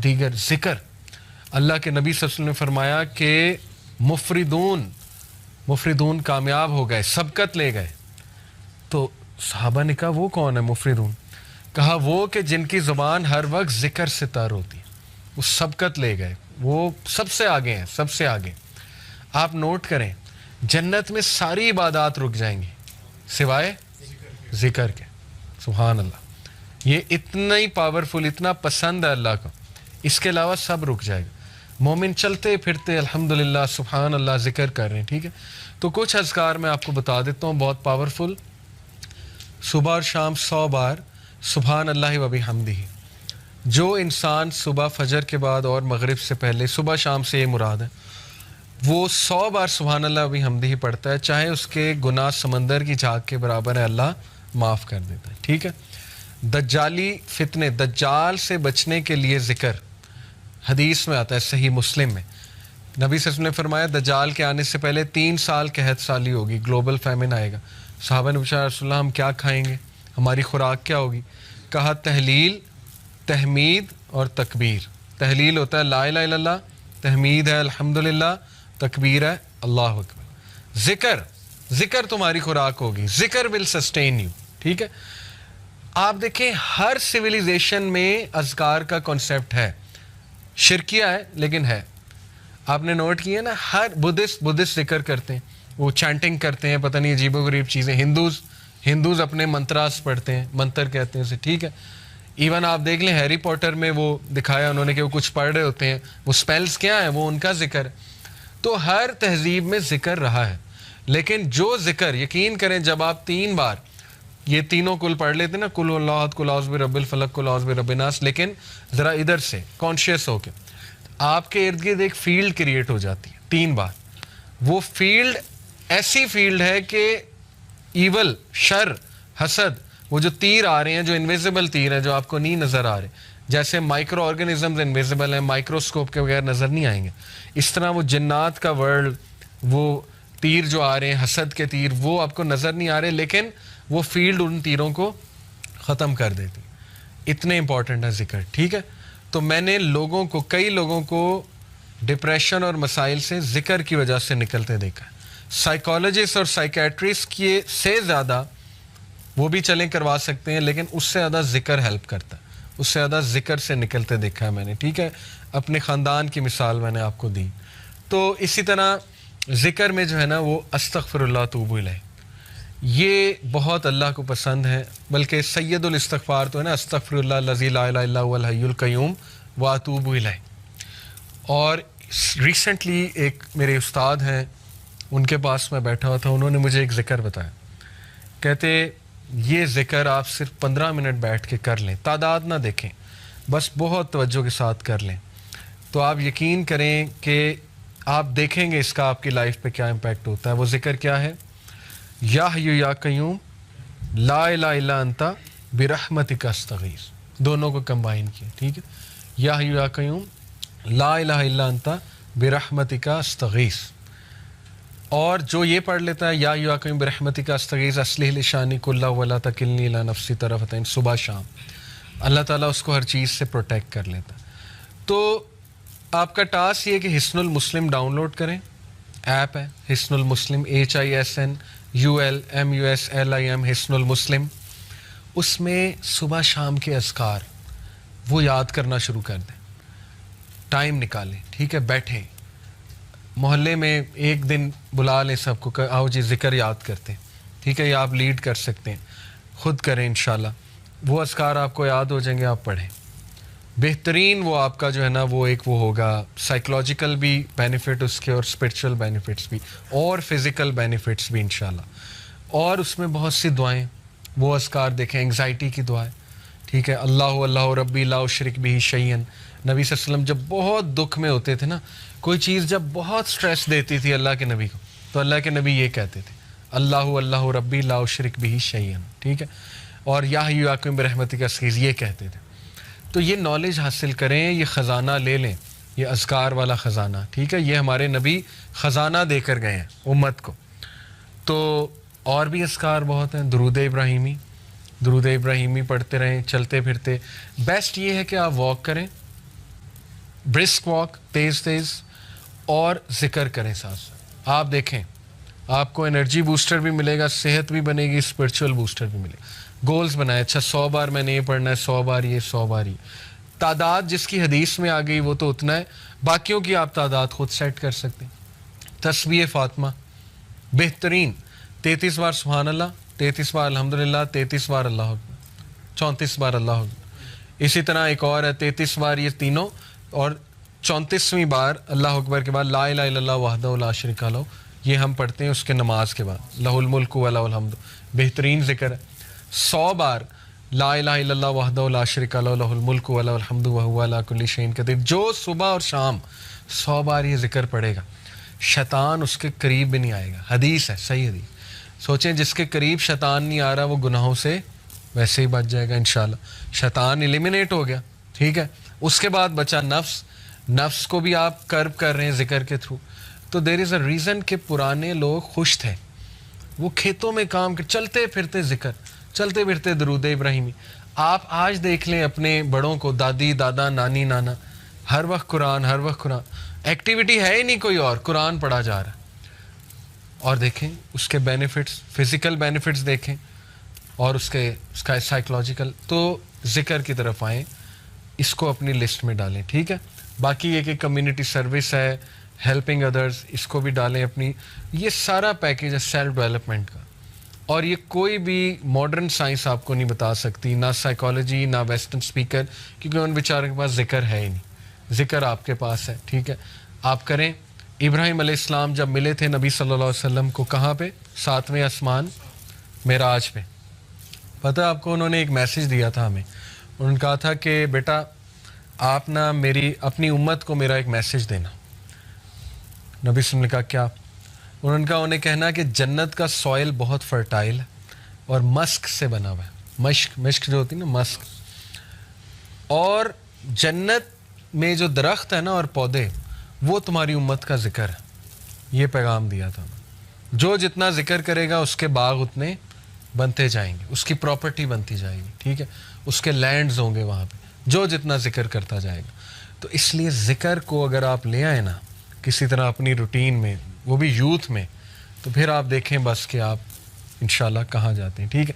دیگر ذکر. اللہ کے نبی صلی اللہ علیہ وسلم نے فرمایا کہ مفردون کامیاب ہو گئے, سبقت لے گئے. تو صحابہ نے کہا وہ کون ہے مفردون؟ کہا وہ کہ جن کی زبان ہر وقت ذکر سے تر ہوتی ہے, وہ سبقت لے گئے, وہ سب سے آگے ہیں, سب سے آگے. آپ نوٹ کریں, جنت میں ساری عبادات رک جائیں گی سوائے ذکر کے. سبحان اللہ, یہ اتنا ہی پاورفل, اتنا پسند ہے اللہ کو, اس کے علاوہ سب رک جائے گا. مومن چلتے پھرتے الحمدللہ سبحان اللہ ذکر کر رہے ہیں. ٹھیک ہے, تو کچھ اذکار میں آپ کو بتا دیتا ہوں بہت پاورفل. صبح اور شام 100 بار سبحان اللہ و بحمدہ. جو انسان صبح فجر کے بعد اور مغرب سے پہلے, صبح شام سے یہ مراد ہے, وہ 100 بار سبحان اللہ و بحمدہ پڑھتا ہے, چاہے اس کے گناہ سمندر کی جھاگ کے برابر ہے, اللہ معاف کر دیتا ہے. ٹھیک ہے. دجالی فتنے, دجال سے بچنے کے لیے ذکر حدیث میں آتا ہے صحیح مسلم میں. نبی صلی اللہ علیہ وسلم نے فرمایا دجال کے آنے سے پہلے 3 سال قحط سالی ہوگی, گلوبل فیمن آئے گا. صحابہ نے پوچھا رسول اللہ ہم کیا کھائیں گے, ہماری خوراک کیا ہوگی؟ کہا تحلیل, تحمید اور تکبیر. تحلیل ہوتا ہے لا الہ الا اللہ, تحمید ہے الحمدللہ, تکبیر ہے اللہ اکبر. ذکر تمہاری خوراک ہوگی, ذکر ول سسٹین یو. ٹھیک ہے. آپ دیکھیں ہر سویلائزیشن میں اذکار کا کنسیپٹ ہے, شرکیہ ہے لیکن ہے. آپ نے نوٹ کیا نا, ہر بدھسٹ ذکر کرتے ہیں, وہ چینٹنگ کرتے ہیں, پتہ نہیں عجیب و غریب چیزیں. ہندوز اپنے منتراس پڑھتے ہیں, منتر کہتے ہیں اسے. ٹھیک ہے. ایون آپ دیکھ لیں ہیری پوٹر میں وہ دکھایا انہوں نے کہ وہ کچھ پڑھ رہے ہوتے ہیں, وہ سپیلز کیا ہیں, وہ ان کا ذکر ہے. تو ہر تہذیب میں ذکر رہا ہے, لیکن جو ذکر یقین کریں جب آپ 3 بار یہ تینوں کل پڑھ لیتے نا, کل اللہ احد, کل اعوذ برب الفلق, کل اعوذ برب الناس, لیکن ذرا ادھر سے کانشیس ہو کے آپ کے ارد گرد ایک فیلڈ کریٹ ہو جاتی ہے 3 بار. وہ فیلڈ ایسی فیلڈ ہے کہ ایول, شر, حسد, وہ جو تیر آ رہے ہیں, جو انویزیبل تیر ہیں جو آپ کو نہیں نظر آ رہے, جیسے مائکرو آرگنزمز انویزیبل ہیں, مائکروسکوپ کے بغیر نظر نہیں آئیں گے, اس طرح وہ جنات کا ورلڈ, وہ تیر جو آ رہے ہیں حسد کے تیر, وہ آپ کو نظر نہیں آ رہے, لیکن وہ فیلڈ ان تیروں کو ختم کر دیتی. اتنے امپورٹنٹ ہے ذکر. ٹھیک ہے. تو میں نے کئی لوگوں کو ڈپریشن اور مسائل سے ذکر کی وجہ سے نکلتے دیکھا ہے. سائیکالوجسٹ اور سائیکیٹرسٹ کی سے زیادہ وہ بھی چلیں کروا سکتے ہیں, لیکن اس سے زیادہ ذکر ہیلپ کرتا ہے, اس سے زیادہ ذکر سے نکلتے دیکھا ہے میں نے. ٹھیک ہے. اپنے خاندان کی مثال میں نے آپ کو دی. تو اسی طرح ذکر میں جو ہے نا وہ استغفر اللہ توب الیہ, یہ بہت اللہ کو پسند ہے. بلکہ سید الاستغفار تو ہے نا, استغفر اللہ الذی لا الہ الا هو الحی القیوم واتوب الیہ. اور ریسنٹلی ایک میرے استاد ہیں, ان کے پاس میں بیٹھا ہوا تھا, انہوں نے مجھے ایک ذکر بتایا. کہتے یہ ذکر آپ صرف 15 منٹ بیٹھ کے کر لیں, تعداد نہ دیکھیں, بس بہت توجہ کے ساتھ کر لیں, تو آپ یقین کریں کہ آپ دیکھیں گے اس کا آپ کی لائف پہ کیا امپیکٹ ہوتا ہے. وہ ذکر کیا ہے؟ یا حیو یا قیوم لا الہ الا انت برحمتک استغیث. دونوں کو کمبائن کیا. ٹھیک ہے. یا حیو یا قیوم لا الہ الا انت برحمتک استغیث. اور جو یہ پڑھ لیتا ہے یا حیو یا قیوم برحمتک استغیث اصلح لی شانی کلہ ولا تکلنی الی نفسی طرفۃ عین, صبح شام اللہ تعالیٰ اس کو ہر چیز سے پروٹیکٹ کر لیتا. تو آپ کا ٹاسک یہ کہ حصن المسلم ڈاؤن لوڈ کریں, ایپ ہے حصن المسلم, HISNULMUSLIM, حصن المسلم. اس میں صبح شام کے اذکار وہ یاد کرنا شروع کر دیں, ٹائم نکالیں. ٹھیک ہے. بیٹھیں, محلے میں ایک دن بلا لیں سب کو, آؤ جی ذکر یاد کرتے ہیں. ٹھیک ہے. یا آپ لیڈ کر سکتے ہیں, خود کریں انشاءاللہ. وہ اذکار آپ کو یاد ہو جائیں گے, آپ پڑھیں. بہترین وہ آپ کا جو ہے نا وہ ایک وہ ہوگا, سائیکلوجیکل بھی بینیفٹ اس کے, اور اسپرچول بینیفٹس بھی, اور فزیکل بینیفٹس بھی انشاءاللہ. اور اس میں بہت سی دعائیں, وہ اذکار دیکھیں, انگزائٹی کی دعائیں. ٹھیک ہے. اللہ ربی لا اشرک بہ شیئا. نبی صلی اللہ علیہ وسلم جب بہت دکھ میں ہوتے تھے نا, کوئی چیز جب بہت سٹریس دیتی تھی اللہ کے نبی کو, تو اللہ کے نبی یہ کہتے تھے اللہ ربی لا اشرک بہ شیئا. ٹھیک ہے. اور یا حی یا قیوم برحمتک استغیث یہ کہتے تھے. تو یہ نالج حاصل کریں, یہ خزانہ لے لیں, یہ اذکار والا خزانہ. ٹھیک ہے. یہ ہمارے نبی خزانہ دے کر گئے ہیں امت کو. تو اور بھی اذکار بہت ہیں. درود ابراہیمی پڑھتے رہیں چلتے پھرتے. بیسٹ یہ ہے کہ آپ واک کریں, برسک واک تیز تیز اور ذکر کریں ساتھ ساتھ. آپ دیکھیں آپ کو انرجی بوسٹر بھی ملے گا, صحت بھی بنے گی, اسپرچول بوسٹر بھی ملے گا. گولز بنائے, اچھا 100 بار میں نے یہ پڑھنا ہے, 100 بار یہ, 100 بار یہ. تعداد جس کی حدیث میں آ گئی وہ تو اتنا ہے, باقیوں کی آپ تعداد خود سیٹ کر سکتے ہیں. تسبیح فاطمہ بہترین 33 بار سبحان اللہ, 33 بار الحمدللہ, 33 بار اللہ اکبر, 34 بار اللہ اکبر. اسی طرح ایک اور ہے 33 بار یہ تینوں, اور 34ویں بار اللہ اکبر کے بعد لا الہ الا اللہ وحدہ لا شریک لہ, یہ ہم پڑھتے ہیں اس کے نماز کے بعد. لہ الملک و لہ الحمد, بہترین ذکر ہے. 100 بار لا الہ الا اللہ وحدہ لا شریک لہ لہ الملک و لہ الحمد وہو علی کل شیء قدیر. جو صبح اور شام 100 بار یہ ذکر پڑھے گا, شیطان اس کے قریب بھی نہیں آئے گا. حدیث ہے, صحیح حدیث. سوچیں جس کے قریب شیطان نہیں آ رہا وہ گناہوں سے ویسے ہی بچ جائے گا انشاءاللہ. شیطان ایلیمینیٹ ہو گیا, ٹھیک ہے. اس کے بعد بچا نفس. نفس کو بھی آپ کرب کر رہے ہیں ذکر کے تھرو. تو دیر از اے ریزن کہ پرانے لوگ خوش تھے, وہ کھیتوں میں کام کر, چلتے پھرتے ذکر, چلتے پھرتے درود ابراہیمی. آپ آج دیکھ لیں اپنے بڑوں کو, دادی دادا نانی نانا, ہر وقت قرآن, ہر وقت قرآن, ایکٹیویٹی ہے ہی نہیں کوئی اور, قرآن پڑھا جا رہا ہے. اور دیکھیں اس کے بینیفٹس, فزیکل بینیفٹس دیکھیں, اور اس کا سائیکلوجیکل. تو ذکر کی طرف آئیں, اس کو اپنی لسٹ میں ڈالیں, ٹھیک ہے. باقی یہ کہ کمیونٹی سروس ہے, ہیلپنگ ادرس, اس کو بھی ڈالیں اپنی. یہ سارا پیکیج ہے سیلف ڈیولپمنٹ کا, اور یہ کوئی بھی ماڈرن سائنس آپ کو نہیں بتا سکتی, نہ سائیکالوجی نہ ویسٹرن اسپیکر, کیونکہ ان بیچاروں کے پاس ذکر ہے ہی نہیں. ذکر آپ کے پاس ہے, ٹھیک ہے, آپ کریں. ابراہیم علیہ السلام جب ملے تھے نبی صلی اللہ علیہ وسلم کو, کہاں پہ؟ 7ویں آسمان معراج پہ. پتہ آپ کو انہوں نے ایک میسیج دیا تھا ہمیں. انہوں نے کہا تھا کہ بیٹا آپ نا اپنی امت کو میرا ایک میسیج دینا. نبی صلی اللہ علیہ وسلم نے کہا کیا؟ انہوں نے کہا انہیں کہنا کہ جنت کا سوئل بہت فرٹائل ہے اور مسک سے بنا ہوا ہے. مشک جو ہوتی ہے نا, مسک. اور جنت میں جو درخت ہے نا اور پودے, وہ تمہاری امت کا ذکر ہے. یہ پیغام دیا تھا. جو جتنا ذکر کرے گا اس کے باغ اتنے بنتے جائیں گے, اس کی پراپرٹی بنتی جائے گی, ٹھیک ہے. اس کے لینڈز ہوں گے وہاں پہ, جو جتنا ذکر کرتا جائے گا. تو اس لیے ذکر کو اگر آپ لے آئیں نا کسی طرح اپنی روٹین میں, وہ بھی یوتھ میں, تو پھر آپ دیکھیں بس کہ آپ انشاءاللہ کہاں جاتے ہیں, ٹھیک ہے.